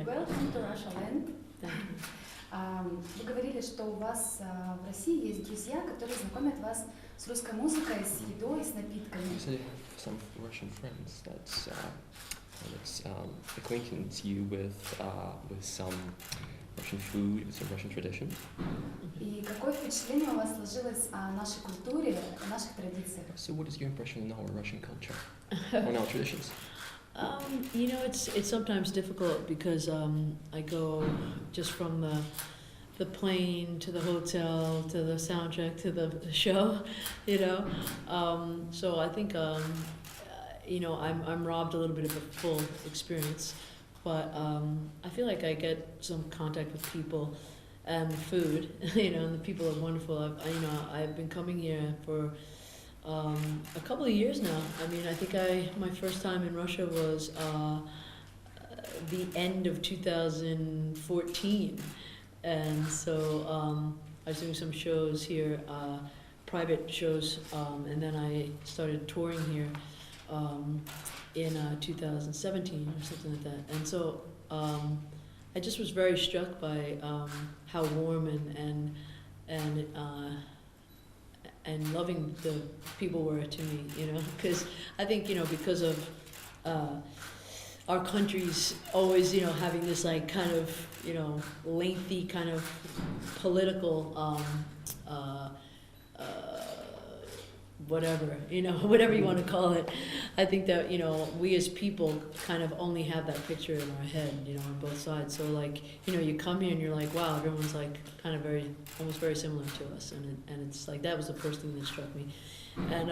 Welcome to Russia Land. Вы говорили, что у вас в России есть друзья, которые знакомят вас с русской музыкой, с едой, с напитками. Actually, some Russian friends that's acquaintance you with some Russian food, with some Russian tradition. И какое впечатление у вас сложилось о нашей культуре, о наших традициях? So, what is your impression on our Russian culture, on our traditions? You know, it's sometimes difficult because I go just from the plane to the hotel to the soundtrack to the show, you know. So I think you know, I'm robbed a little bit of a full experience, but I feel like I get some contact with people and the food, you know, and the people are wonderful. I've been coming here for a couple of years now. I mean, I think my first time in Russia was the end of 2014, and so I was doing some shows here, private shows, and then I started touring here in 2017 or something like that. And so I just was very struck by how warm and loving the people were to me, you know, because I think, you know, because of our countries always, you know, having this like kind of, you know, lengthy kind of political whatever, you know, whatever you want to call it. I think that, you know, we as people kind of only have that picture in our head, you know, on both sides. So like, you know, you come here and you're like, wow, everyone's like kind of almost very similar to us. And it's like, that was the first thing that struck me. And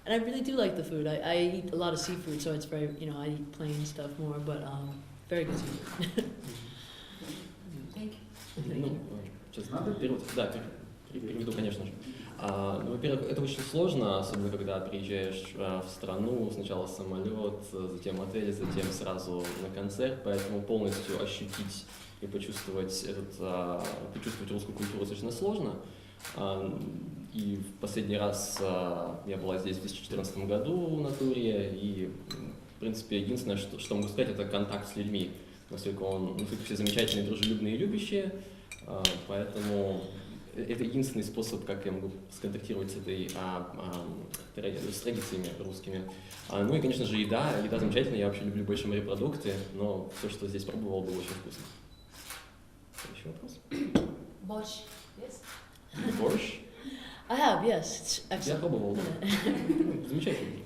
I really do like the food. I eat a lot of seafood, so it's very, you know, I eat plain stuff more, but very good seafood. Thank you. Ну, сейчас перевод, да, переведу, конечно же. Ну, во-первых, это очень сложно, особенно когда приезжаешь в страну, сначала самолет, затем отель, затем сразу на концерт, поэтому полностью ощутить и почувствовать русскую культуру достаточно сложно. И в последний раз я была здесь в 2014 году на туре, и, в принципе, единственное, что могу сказать, это контакт с людьми, насколько все замечательные, дружелюбные и любящие, поэтому это единственный способ, как я могу сконтактировать с традициями русскими. Ну и, конечно же, еда замечательная, я вообще люблю больше морепродукты, но все, что здесь пробовал, было очень вкусно. Еще вопрос? Борщ, yes? Борщ? I have, yes. It's excellent. Я пробовал, да. Замечательный.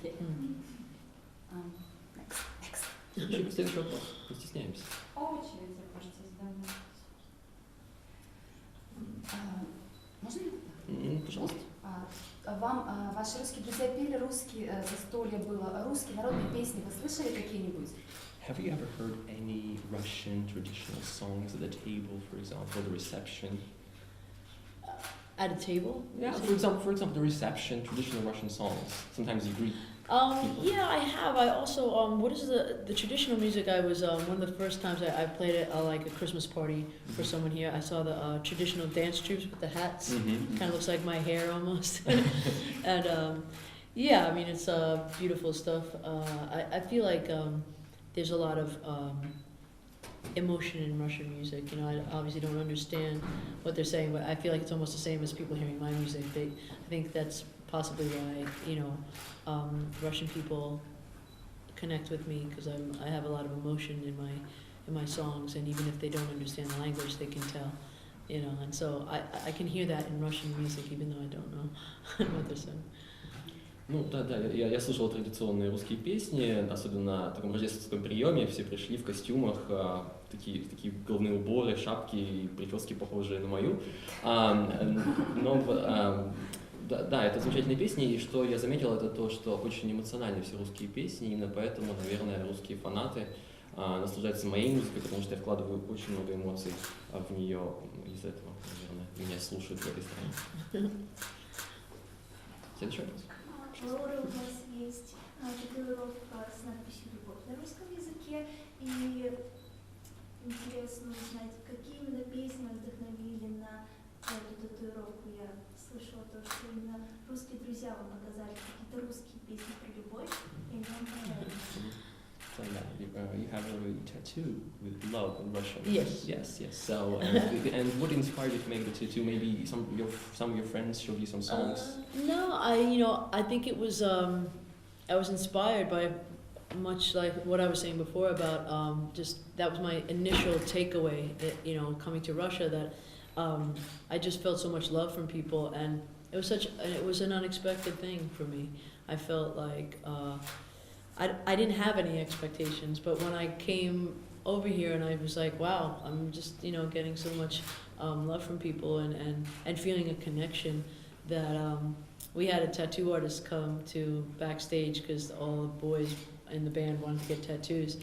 Еще следующий вопрос, не стесняемся. По очереди можете задавать. Можно? Пожалуйста. Вам ваши русские друзья пели русские, застолье было, русские народные песни, вы слышали какие-нибудь? Have you ever heard any Russian traditional songs at the table, for example, the reception? At a table? Yeah, for example, the reception, traditional Russian songs. Sometimes you greet. Yeah, I have. I also, what is the traditional music? I was, one of the first times I played at like a Christmas party for someone here. I saw the traditional dance troops with the hats. Mm-hmm. Kind of looks like my hair almost. And yeah, I mean, it's beautiful stuff. I feel like there's a lot of emotion in Russian music. You know, I obviously don't understand what they're saying, but I feel like it's almost the same as people hearing my music. I think that's possibly why, you know, Russian people connect with me, because I have a lot of emotion in my songs, and even if they don't understand the language, they can tell, you know, and so I can hear that in Russian music, even though I don't know what they're saying. Ну да, я слышал традиционные русские песни, особенно в таком рождественском приеме, все пришли в костюмах, такие головные уборы, шапки и прически, похожие на мою. Да, это замечательные песни, и что я заметил, это то, что очень эмоциональны все русские песни, именно поэтому, наверное, русские фанаты наслаждаются моей музыкой, потому что я вкладываю очень много эмоций в нее, из-за этого, наверное, меня слушают в этой стране. Следующий вопрос. Лаура, у вас есть татуировка с надписью «Любовь» на русском языке, и интересно узнать, какие именно песни вдохновили на эту татуировку. Я слышала то, что именно русские друзья вам показали какие-то русские песни про любовь, и именно tattoo with love in Russian. Yes. Yes. So, and what inspired you to make the tattoo? Maybe some of your friends showed you some songs? No, I think it was, I was inspired by much like what I was saying before about just, that was my initial takeaway, coming to Russia, that I just felt so much love from people, and it was an unexpected thing for me. I felt like, I didn't have any expectations, but when I came over here and I was like, wow, I'm just, getting so much love from people and feeling a connection, that we had a tattoo artist come to backstage because all the boys in the band wanted to get tattoos,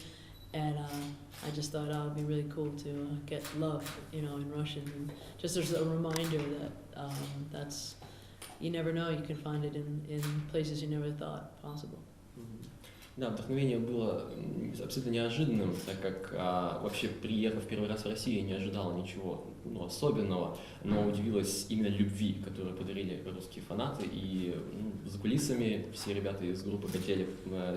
and I just thought, it would be really cool to get love, in Russian, and just as a reminder that that's, you never know, you can find it in places you never thought possible. Да, вдохновение было абсолютно неожиданным, так как вообще, приехав первый раз в Россию, я не ожидал ничего особенного, но удивилась именно любви, которую подарили русские фанаты, и за кулисами все ребята из группы хотели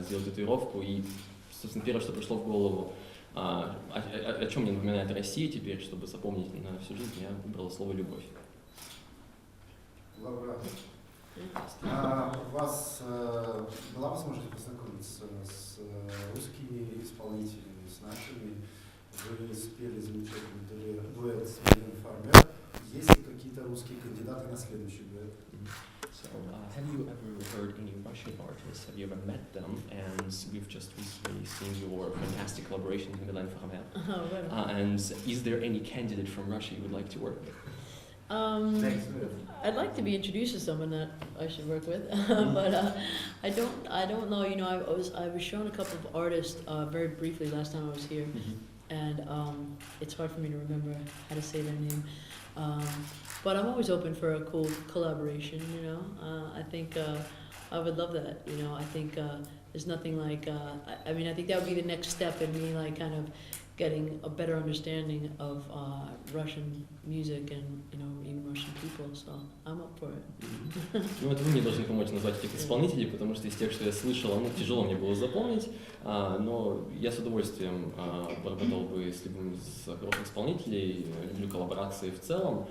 сделать татуировку, и, собственно, первое, что пришло в голову, о чем мне напоминает Россия теперь, чтобы запомнить на всю жизнь, я выбрал слово «любовь». У вас была возможность познакомиться с русскими исполнителями, с нашими? Вы спели замечательный дуэт с Милен Фармер. Есть ли какие-то русские кандидаты на следующий дуэт? So, have you ever heard any Russian artists? Have you ever met them? And we've just recently seen your fantastic collaboration with Milan Farmer. Right. And is there any candidate from Russia you would like to work with? I'd like to be introduced to someone that I should work with, but I don't know. I was shown a couple of artists very briefly last time I was here, and it's hard for me to remember how to say their name. But I'm always open for a cool collaboration. I think I would love that. I think there's nothing like. I think that would be the next step in me, like kind of getting a better understanding of Russian music and even Russian people, so I'm up for it. Это вы мне должны помочь назвать этих исполнителей, потому что из тех, что я слышал, тяжело мне было запомнить, но я с удовольствием поработал бы с любым из хороших исполнителей, люблю коллаборации в целом,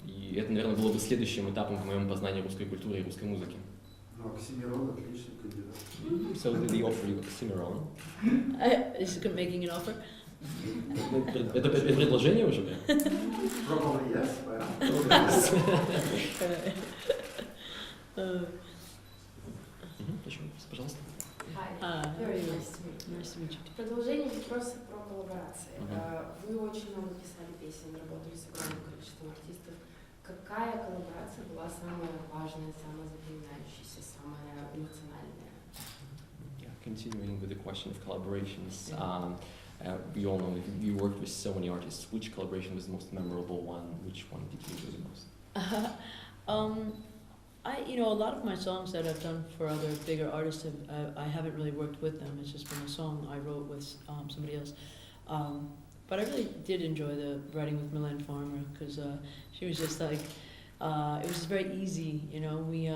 и это, наверное, было бы следующим этапом к моему познанию русской культуры и русской музыки. Ну, Оксимирон отличный кандидат. So did they offer you Оксимирон? Is he making an offer? Это предложение уже? Probably yes. Пожалуйста. Very nice to meet you. Nice to meet you. Продолжение вопроса про коллаборации. Вы очень много писали песен, работали с огромным количеством артистов. Какая коллаборация была самая важная, самая запоминающаяся, самая эмоциональная? Continuing with the question of collaborations, we all know that you worked with so many artists. Which collaboration was the most memorable one? Which one did you enjoy the most? A lot of my songs that I've done for other bigger artists, I haven't really worked with them. It's just been a song I wrote with somebody else. But I really did enjoy the writing with Milan Farmer, because she was just like, it was just very easy, we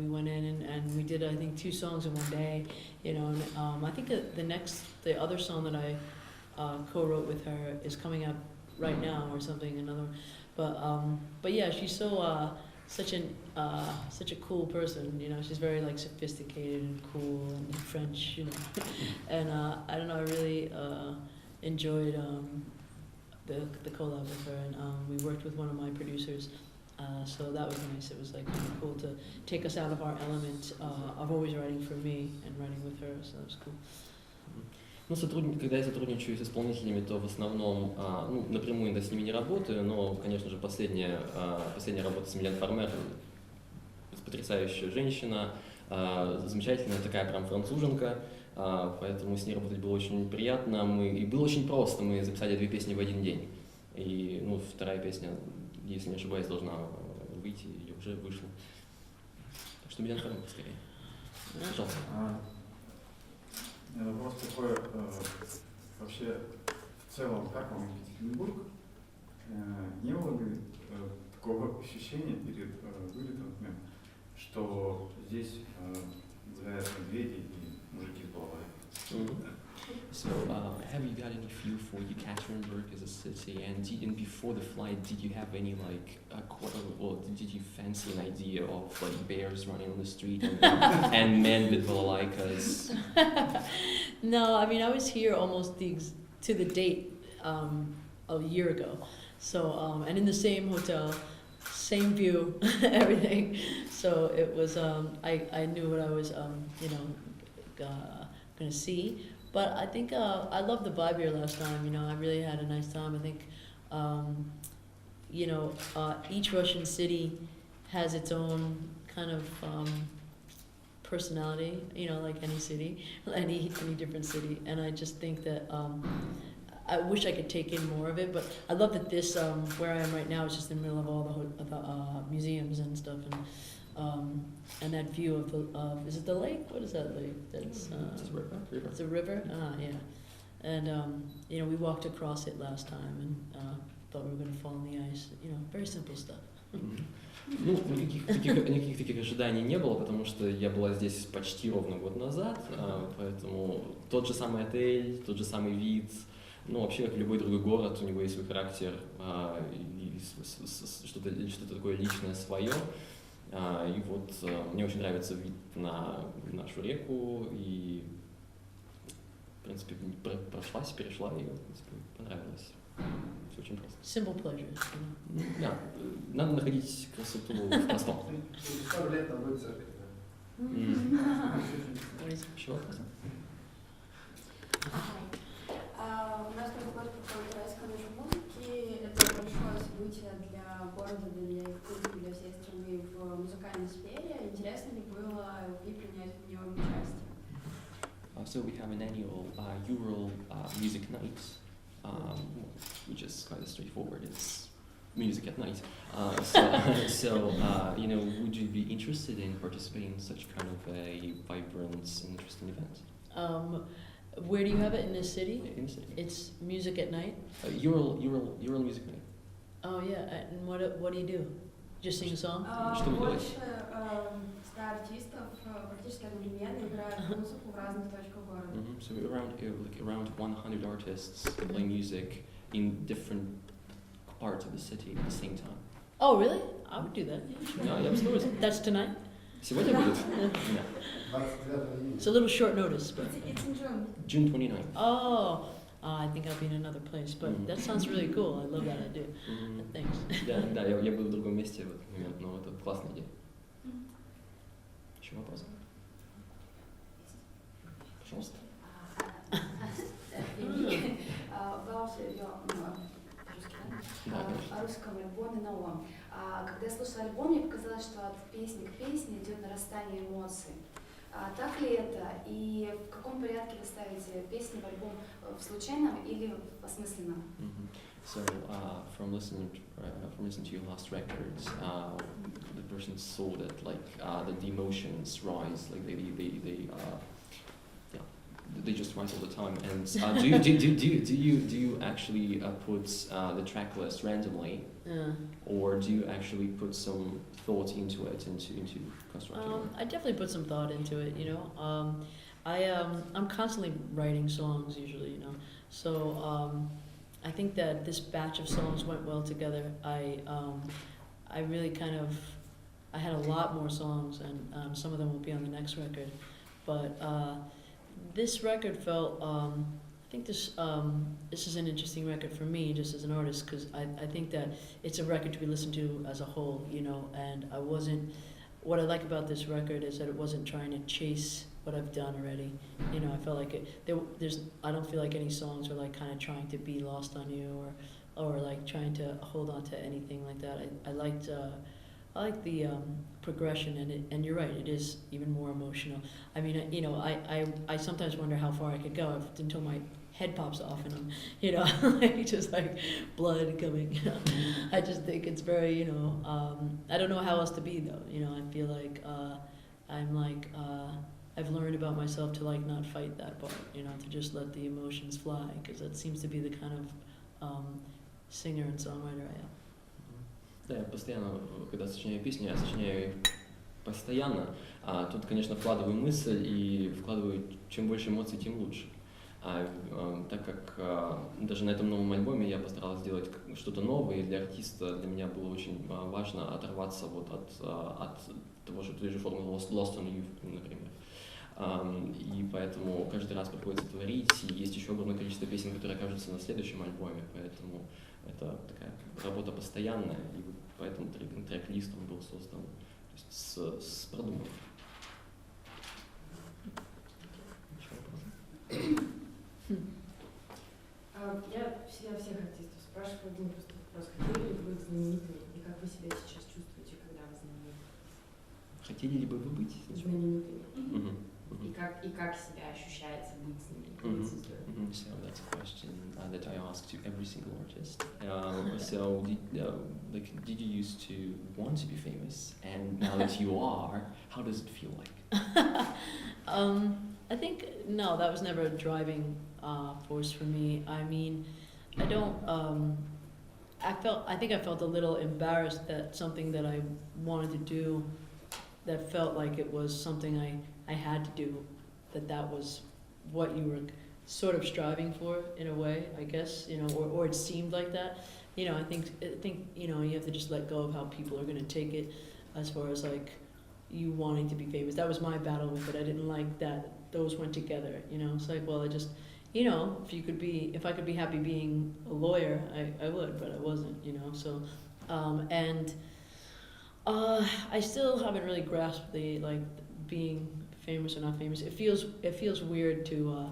went in and we did, I think, 2 songs in one day, and I think the other song that I co-wrote with her is coming out right now or something, another, but yeah, she's such a cool person, she's very like sophisticated and cool and French, and I don't know, I really enjoyed the collab with her, and we worked with one of my producers, so that was nice. It was like kind of cool to take us out of our element of always writing for me and writing with her, so that was cool. Когда я сотрудничаю с исполнителями, то в основном, напрямую с ними не работаю, но, конечно же, последняя работа с Милен Фармер, потрясающая женщина, замечательная такая прям француженка, поэтому с ней работать было очень приятно, и было очень просто, мы записали 2 песни в один день, и вторая песня, если не ошибаюсь, должна выйти, или уже вышла, так что Милен Фармер скорее. Пожалуйста. Вопрос такой, вообще, в целом, как вам Екатеринбург? Не было ли такого ощущения перед вылетом, например, что здесь гуляют медведи и мужики с головой? So, have you got any feel for Екатеринбурg as a city? And before the flight, did you have any like, or did you fancy an idea of like bears running on the street and men with balalaikas? No, I mean I was here almost to the date a year ago. So and in the same hotel, same view, everything. So it was I knew what I was gonna see. But I think I loved the vibe here last time. You know, I really had a nice time. I think each Russian city has its own kind of personality. You know, like any city, any different city. And I just think that I wish I could take in more of it. But I love that this where I am right now is just in the middle of all the museums and stuff. And that view of the is it the lake? What is that lake? That's It's a river. it's a river. Yeah. And we walked across it last time and thought we were going to fall in the ice. You know, very simple stuff. Ну, никаких таких ожиданий не было, потому что я была здесь почти ровно год назад, поэтому тот же самый отель, тот же самый вид. Ну, вообще, как любой другой город, у него есть свой характер, и что-то такое личное свое. И вот мне очень нравится вид на нашу реку, и, в принципе, перешла, и, в принципе, понравилось. Все очень просто. Simple pleasures. Да, надо находить красоту в простом. Пару лет там будет церковь. Еще вопросы? У нас разговор по уральской нашей музыки. Это большое событие для города, для Якутии, для всей страны в музыкальной сфере. Интересно ли было и принять в нем участие? So we have an annual Ural music night, which is kind of straightforward. It's music at night. Would you be interested in participating in such kind of a vibrant and interesting event? Where do you have it in the city? In the city. It's music at night. Ural music night. Oh yeah, and what do you do? Just sing a song? Что вы делаете? Больше 100 артистов практически одновременно играют музыку в разных точках города. So around 100 artists play music in different parts of the city at the same time. Oh really? I would do that. No, я бы с удовольствием. That's tonight? Сегодня будет? It's a little short notice, but. It's in June. June 29th. Oh, I think I'll be in another place, but that sounds really cool. I love that idea. Thanks. Да, я буду в другом месте в этот момент, но это классная идея. Еще вопросы? Пожалуйста. О русском альбоме новом. Когда я слушала альбом, мне показалось, что от песни к песне идет нарастание эмоций. Так ли это? И в каком порядке вы ставите песни в альбом, в случайном или в осмысленном? So from listening to your last records, the person saw that the emotions rise, like they just rise all the time. And do you actually put the track list randomly, or do you actually put some thought into it, into constructing? I definitely put some thought into it. You know, I'm constantly writing songs usually. You know, so I think that this batch of songs went well together. I really I had a lot more songs, and some of them will be on the next record, but. This record felt, I think this is an interesting record for me, just as an artist, because I think that it's a record to be listened to as a whole, you know, and what I like about this record is that it wasn't trying to chase what I've done already. You know, I felt like I don't feel like any songs are like kind of trying to be lost on you or like trying to hold on to anything like that. I like the progression, and you're right, it is even more emotional. I mean, you know, I sometimes wonder how far I could go until my head pops off and I'm, you know, like just like blood coming. You know? I just think it's very, you know, I don't know how else to be though. You know, I feel like I've learned about myself to like not fight that part. You know, to just let the emotions fly, because that seems to be the kind of singer and songwriter I am. Да, я постоянно, когда сочиняю песни, я сочиняю их постоянно. Тут, конечно, вкладываю мысль и вкладываю, чем больше эмоций, тем лучше. Так как даже на этом новом альбоме я постарался сделать что-то новое, и для артиста для меня было очень важно оторваться вот от той же формулы Lost on You, например. И поэтому каждый раз приходится творить, и есть еще огромное количество песен, которые окажутся на следующем альбоме, поэтому это такая работа постоянная, и вот поэтому трек-лист он был создан, то есть с продуманным. Я всегда всех артистов спрашиваю один просто вопрос. Хотели ли вы быть знаменитыми? И как вы себя сейчас чувствуете, когда вы знамениты? Хотели ли бы вы быть Знаменитыми. И как себя ощущается быть знаменитым? So that's a question that I ask to every single artist. Did you used to want to be famous, and now that you are, how does it feel like? I think no, that was never a driving force for me. I mean, I don't. I think I felt a little embarrassed that something that I wanted to do, that felt like it was something I had to do, that was what you were sort of striving for in a way, I guess, or it seemed like that. I think you have to just let go of how people are going to take it, as far as like you wanting to be famous. That was my battle with it. I didn't like that those went together. It's like, well, I just, if I could be happy being a lawyer, I would, but I wasn't. So, I still haven't really grasped the like being famous or not famous. It feels weird to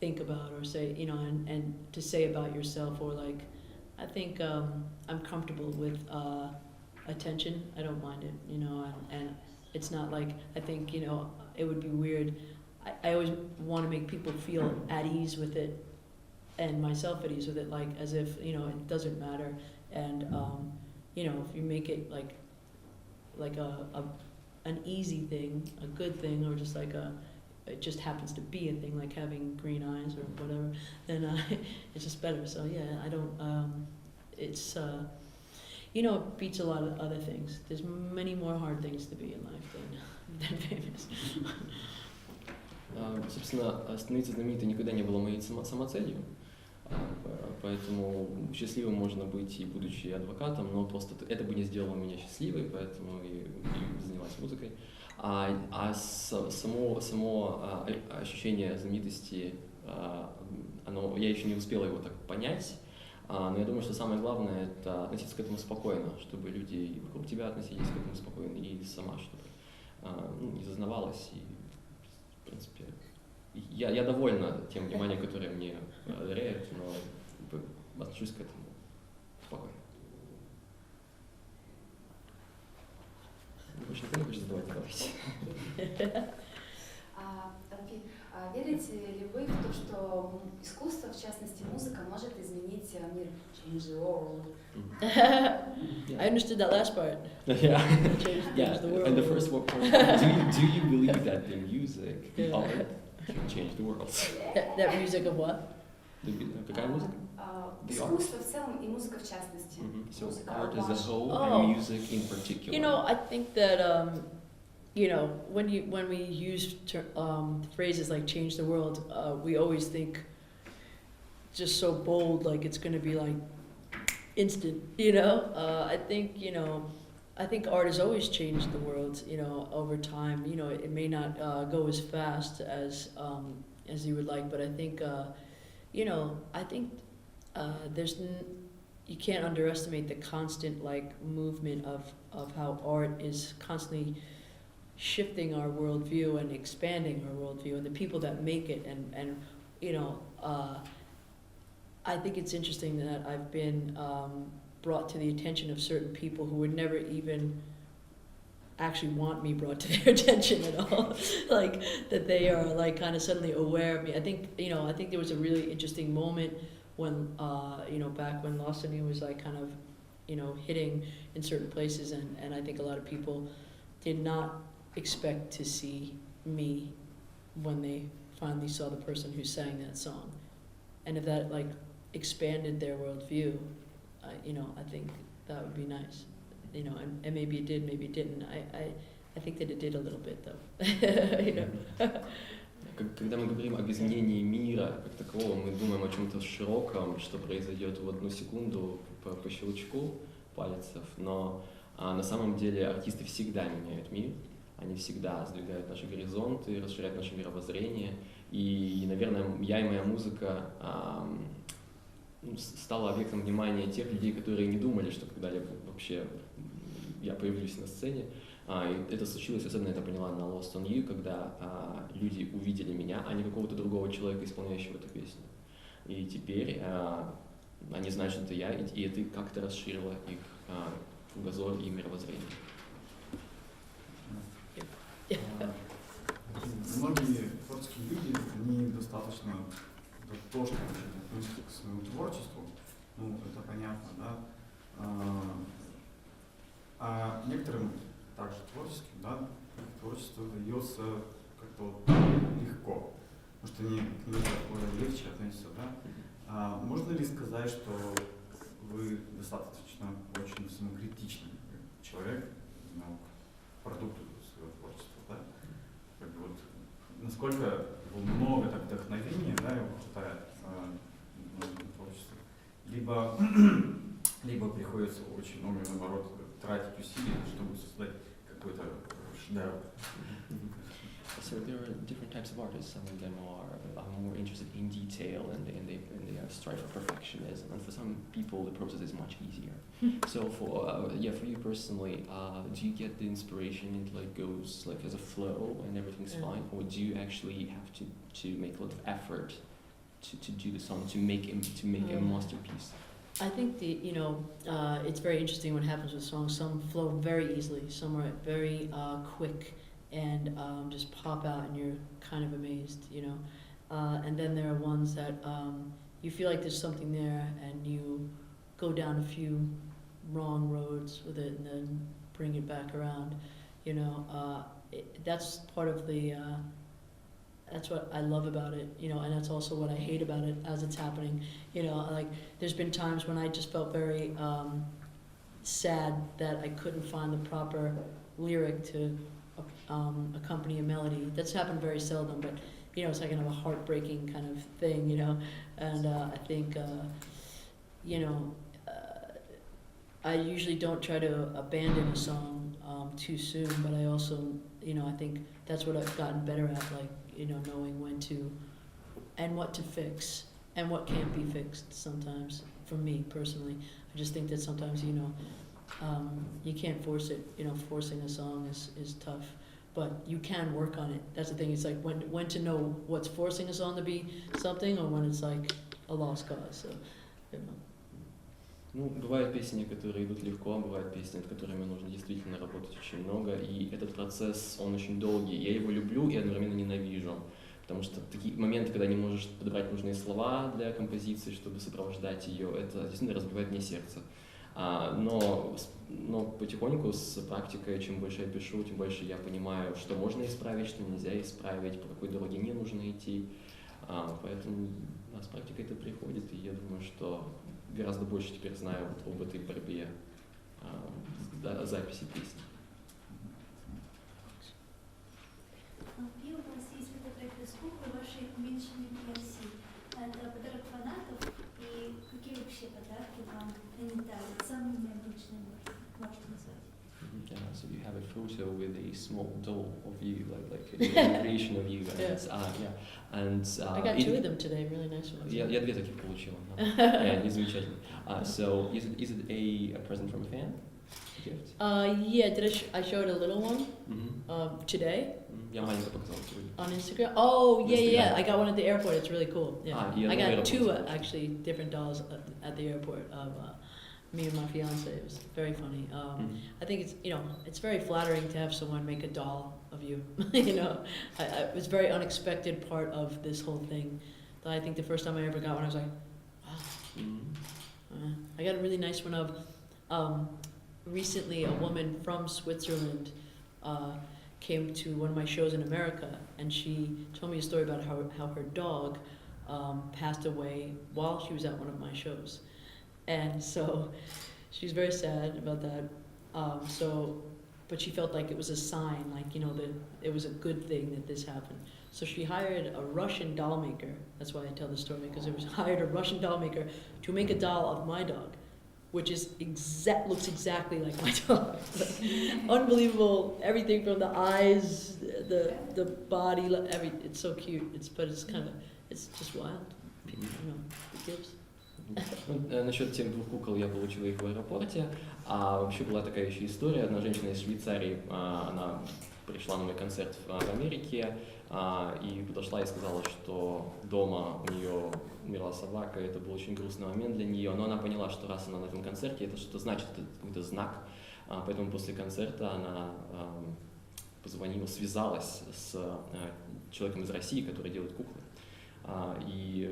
think about or say, and to say about yourself, or like, I think I'm comfortable with attention. I don't mind it, and it's not like, I think, it would be weird. I always want to make people feel at ease with it, and myself at ease with it, like as if, it doesn't matter. And, if you make it like an easy thing, a good thing, or just like it just happens to be a thing, like having green eyes or whatever, then it's just better. So yeah, I don't, it's, it beats a lot of other things. There's many more hard things to be in life than famous. Собственно, становиться знаменитой никогда не было моей самоцелью, поэтому счастливым можно быть и будучи адвокатом, но просто это бы не сделало меня счастливой, поэтому и занялась музыкой. Само ощущение знаменитости, я еще не успела его так понять, но я думаю, что самое главное — это относиться к этому спокойно, чтобы люди вокруг тебя относились к этому спокойно, и сама, чтобы не зазнавалась. И, в принципе, я довольна тем вниманием, которое мне даряют, но отношусь к этому спокойно. Больше никто не хочет задавать вопросы. Верите ли вы в то, что искусство, в частности музыка, может изменить мир? Change the world. I understood that last part. Yeah. Change the world. And the first one, do you believe that the music, the art, can change the world? That music of what? Какая музыка? Искусство в целом и музыка в частности. So art as a whole and music in particular. I think that when we use phrases like "change the world," we always think just so bold, like it's going to be like instant. I think art has always changed the world. Over time. It may not go as fast as you would like, but I think you can't underestimate the constant like movement of how art is constantly shifting our worldview and expanding our worldview, and the people that make it, and I think it's interesting that I've been brought to the attention of certain people who would never even actually want me brought to their attention at all. Like that they are like kind of suddenly aware of me. I think there was a really interesting moment when back when Lost on You was like kind of hitting in certain places, and I think a lot of people did not expect to see me when they finally saw the person who sang that song. And if that like expanded their worldview, I think that would be nice. And maybe it did, maybe it didn't. I think that it did a little bit though. когда мы говорим об изменении мира как такового, мы думаем о чем-то широком, что произойдет в одну секунду по щелчку пальцев, но на самом деле артисты всегда меняют мир, они всегда сдвигают наши горизонты, расширяют наше мировоззрение, и, наверное, я и моя музыка стала объектом внимания тех людей, которые не думали, что когда-либо вообще я появлюсь на сцене. И это случилось, особенно это поняла на Lost on You, когда люди увидели меня, а не какого-то другого человека, исполняющего эту песню. И теперь они знают, что это я, и это как-то расширило их кругозор и мировоззрение. Многие творческие люди, они достаточно дотошно относятся к своему творчеству, ну, это понятно, да? А некоторым также творческим, да, творчество дается как-то вот легко, потому что они к нему такое легче относятся, да? Можно ли сказать, что вы достаточно очень самокритичный человек, ну, к продукту своего творчества, да? Как бы вот, насколько много так вдохновения, да, его хватает на творчество, либо приходится очень много, наоборот, тратить усилия, чтобы создать какой-то шедевр. So there are different types of artists. Some of them are more interested in detail and they strive for perfectionism. And for some people, the process is much easier. So for you personally, do you get the inspiration? It like goes like as a flow and everything's fine, or do you actually have to make a lot of effort to do the song, to make a masterpiece? I think it's very interesting what happens with songs. Some flow very easily, some are very quick and just pop out and you're kind of amazed, and then there are ones that you feel like there's something there and you go down a few wrong roads with it and then bring it back around, that's part of the that's what I love about it, and that's also what I hate about it as it's happening. Like there's been times when I just felt very sad that I couldn't find the proper lyric to accompany a melody. That's happened very seldom, but it's like kind of a heartbreaking kind of thing, and I think I usually don't try to abandon a song too soon, but I also, I think that's what I've gotten better at, like, knowing when to and what to fix and what can't be fixed sometimes. For me personally, I just think that sometimes, you can't force it. Forcing a song is tough, but you can work on it. That's the thing. It's like when to know what's forcing a song to be something or when it's like a lost cause. So, Ну, бывают песни, которые идут легко, а бывают песни, над которыми нужно действительно работать очень много, и этот процесс, он очень долгий. Я его люблю и одновременно ненавижу, потому что такие моменты, когда не можешь подобрать нужные слова для композиции, чтобы сопровождать ее, это действительно разбивает мне сердце. Но потихоньку, с практикой, чем больше я пишу, тем больше я понимаю, что можно исправить, что нельзя исправить, по какой дороге не нужно идти. Поэтому с практикой это приходит, и я думаю, что гораздо больше теперь знаю об этой борьбе записи песни. И у вас есть фотография с куклой вашей уменьшенной версии. Это подарок фанатов. И какие вообще подарки вам они дарят? Самые необычные можете назвать? Yeah, so you have a photo with a small doll of you, like a creation of you guys. Yeah. And I got two of them today, really nice ones. Я две таких получил. Они замечательные. So is it a present from a fan? Gift? Yeah, I showed a little one today. Я маленько показал сегодня. On Instagram? Oh, yeah. I got one at the airport. It's really cool. Yeah. I got two actually different dolls at the airport of me and my fiance. It was very funny. I think it's it's very flattering to have someone make a doll of you. It was a very unexpected part of this whole thing. That I think the first time I ever got one, I was like, wow. I got a really nice one of recently a woman from Switzerland came to one of my shows in America, and she told me a story about how her dog passed away while she was at one of my shows. And so she's very sad about that. But she felt like it was a sign, like, that it was a good thing that this happened. So she hired a Russian doll maker. That's why I tell the story, because it was hired a Russian doll maker to make a doll of my dog, which is looks exactly like my dog. Like, unbelievable, everything from the eyes, the body, it's so cute. It's just wild. You know, it gives. Насчет тех двух кукол я получила их в аэропорте. А вообще была такая еще история. Одна женщина из Швейцарии, она пришла на мой концерт в Америке и подошла и сказала, что дома у нее умерла собака. Это был очень грустный момент для нее. Но она поняла, что раз она на этом концерте, это что-то значит, это какой-то знак. Поэтому после концерта она позвонила, связалась с человеком из России, который делает куклы. И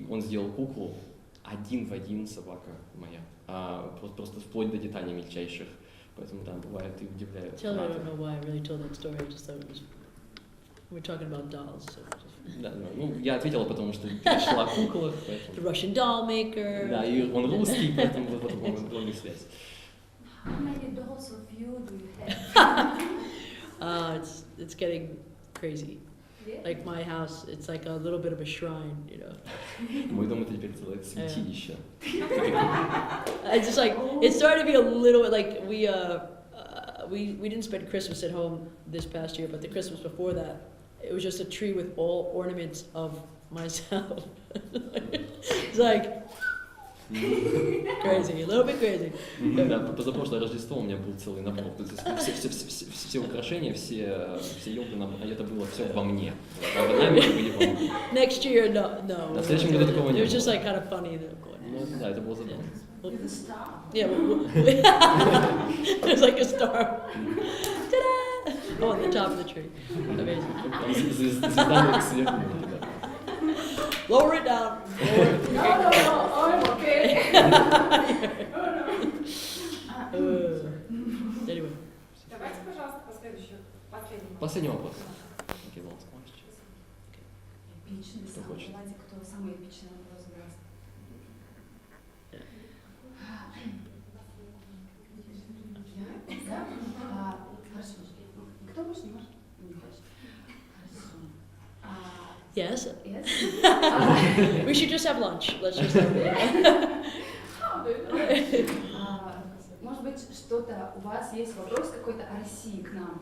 он сделал куклу один в один собака моя, просто вплоть до деталей мельчайших, поэтому да, бывает и удивляет. Tell her I don't know why I really told that story. I just thought it was we're talking about dolls. So Да, ну я ответила, потому что перешла к куклах, поэтому. The Russian doll maker. Да, и он русский, поэтому вот он связь. How many dolls of you do you have? It's getting crazy. Like my house, it's like a little bit of a shrine, you know. Мой дом это теперь целое святилище. It's just like it started to be a little bit like we didn't spend Christmas at home this past year, but the Christmas before that, it was just a tree with all ornaments of myself. It's like crazy, a little bit crazy. Да, позапрошлое Рождество у меня был целый набор. Все украшения, все елки, это было все во мне. Орнаменты были во мне. Next year, no. На следующем году такого не было. It was just like kind of funny. Ну да, это было забавно. With a star? Yeah, there's like a star. Ta-da! Oh, on the top of the tree. Amazing. Звезда сверху. Lower it down. No, I'm okay. Anyway. Давайте, пожалуйста, последний. Последний вопрос. Okay, last question. Эпичный, Кто хочет? давайте, кто самый эпичный вопрос задаст. Да? Хорошо. Кто больше не может? Не хочет. Хорошо. Yes. Yes? We should just have lunch. Let's just have Может быть, что-то у вас есть вопрос какой-то о России к нам?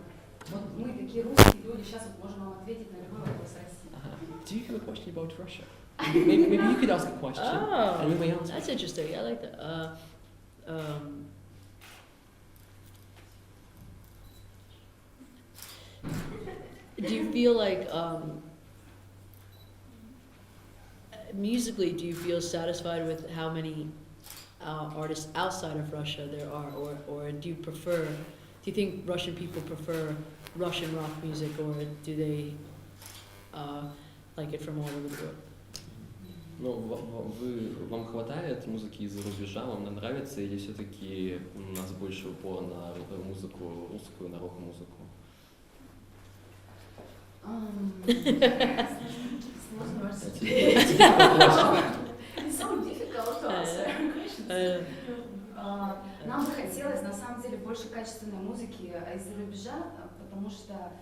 Вот мы такие русские люди, сейчас вот можем вам ответить на любой вопрос о России. Do you have a question about Russia? Maybe you could ask a question. Oh, and we may answer. that's interesting. I like that. Do you feel like musically? Do you feel satisfied with how many artists outside of Russia there are, or do you prefer? Do you think Russian people prefer Russian rock music, or do they like it from all over the world? Ну, вам хватает музыки из-за рубежа, вам нравится, или все-таки у нас больше упор на музыку русскую, на рок-музыку? It's so difficult to answer questions. Нам бы хотелось, на самом деле, больше качественной музыки из-за рубежа, потому что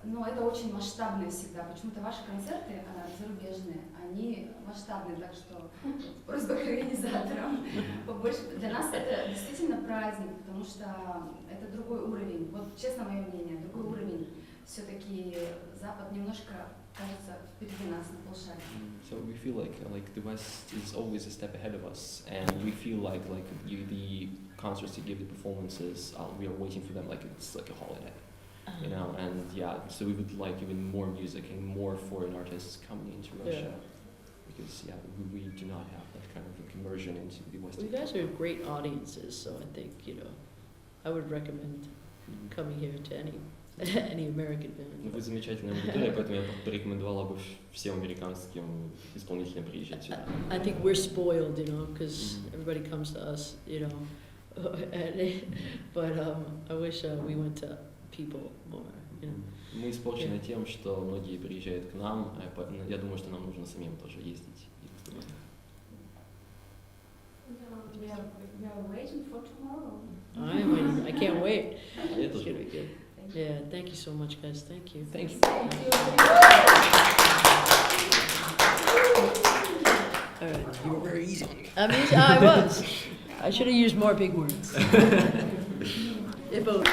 это очень масштабное всегда. Почему-то ваши концерты зарубежные, они масштабные, так что просьба к организаторам побольше. Для нас это действительно праздник, потому что это другой уровень. Вот честно мое мнение, другой уровень. Все-таки Запад немножко кажется впереди нас на полшага. So we feel like the West is always a step ahead of us, and we feel like the concerts you give, the performances, we are waiting for them like it's like a holiday, you know. And yeah, so we would like even more music and more foreign artists coming into Russia, because we do not have that kind of immersion into the West. Well, you guys are great audiences, so I think I would recommend coming here to any American band. Вы замечательная аудитория, поэтому я порекомендовала бы всем американским исполнителям приезжать сюда. I think we're spoiled, because everybody comes to us, but I wish we went to people more, Мы испорчены тем, что многие приезжают к нам, я думаю, что нам нужно самим тоже ездить. We are waiting for tomorrow. I can't wait. Я тоже. Thank Yeah, thank you so much, guys. Thank you. Thank you. All right. You were very easy on me. I was. I should have used more big words. It both.